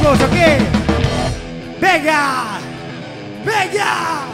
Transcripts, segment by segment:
locos, ¿ok? ¡Venga! ¡Venga!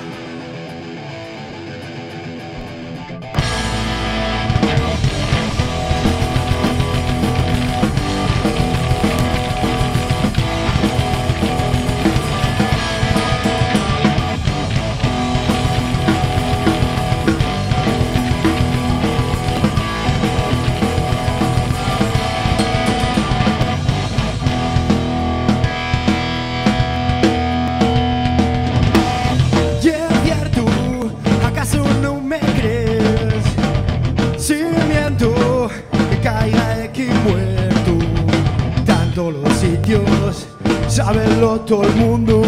Sábelo todo el mundo.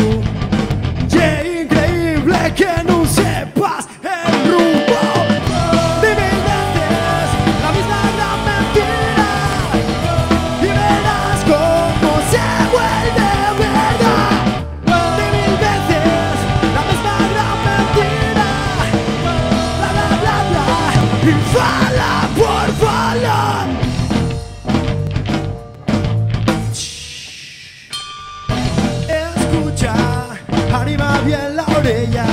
Yeah, increíble que no sepas el rumbo de mil veces la misma gran mentira y verás cómo se vuelve verdad. De mil veces la misma gran mentira, bla bla bla bla, y fala por falar. Arriba bien la orella,